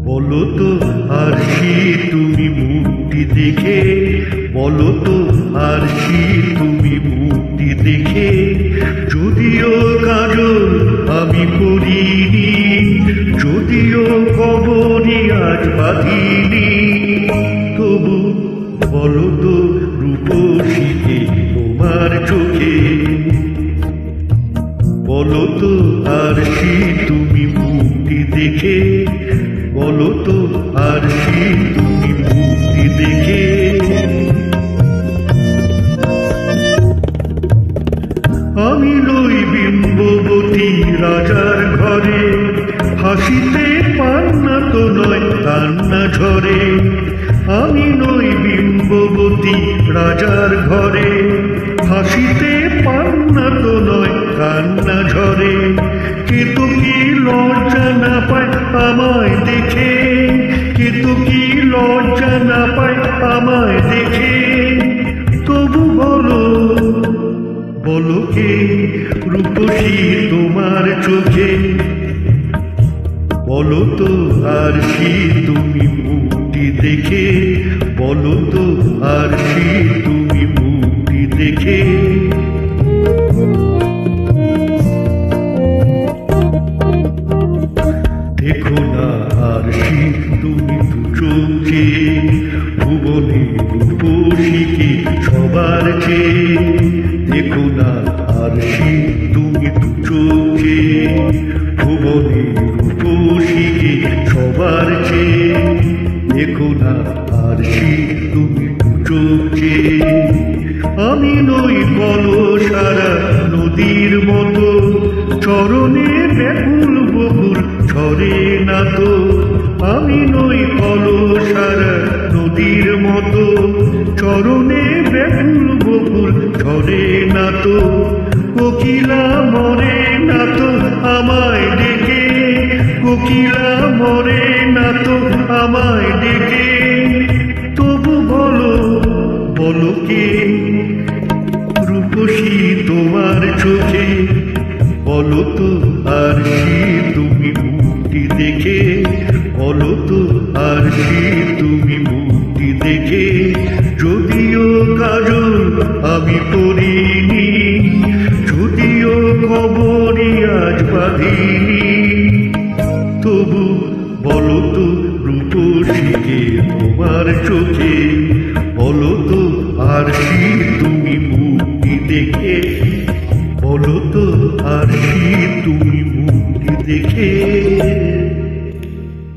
বলো তো আরশি তুমি মুক্তি দেখে, বলো তো আরশি তুমি মুক্তি দেখে, যদিও কাজল আমি করিনি, যদিও কবরই আজ বাঁধিনি, তবু বলো তো রূপসীকে তোমার চোখে, বলো তো আরশি তুমি মুক্তি দেখে, বলো তো আরশি তুমি মুক্তি দেখে। আমি নই বিম্ববতী রাজার ঘরে, হাসিতে পান্না তো নয় কান্না ঝরে, আমি নই বিম্ববতী রাজার ঘরে, হাসিতে পান্না তো নয় কান্না ঝরে, কিন্তু কি লজ্জা না পায় আমায় দেখে, কিন্তু কি লজ্জা না পায় আমায় দেখে, তবু বলো বলো কে রূপসী তোমার চোখে, বলো তো আরশি তুমি মুক্তি দেখে, বলো তো আরশি তুমি মুক্তি দেখে। দেখো না আরশি তুমি দু চোখে, ভুবনে রূপসীকে সবার চেয়ে, দেখো না আরশি তুমি দু চোখে, ভুবনে রূপসীকে সবার চেয়ে, দেখো না আরশি তুমি দু চোখে। আমি নই কলসারা নদীর মতো, চরণে ব্যাকুল বকুল ঝরে না তো, আমি নই কলসারা নদীর মতো, চরণে ব্যাকুল বকুল ঝরে না তো, কোকিলা মরে না তো আমায় ডেকে, কোকিলা মরে না তো আমায় ডেকে, তবু বলো বলো কে রূপসী তোমার চোখে, বলো তো আরশি তুমি মুক্তি দেখে, বলো তো আরশি তুমি মুক্তি দেখে, যদিও কাজল আমি করিনি, যদিও কবরই আজ বাঁধিনি, তবু বলো তো রূপসীকে তোমার চোখে, বলো তো আরশি তুমি মুক্তি দেখে, বলো তো আরশি তুমি মুক্তি দেখে।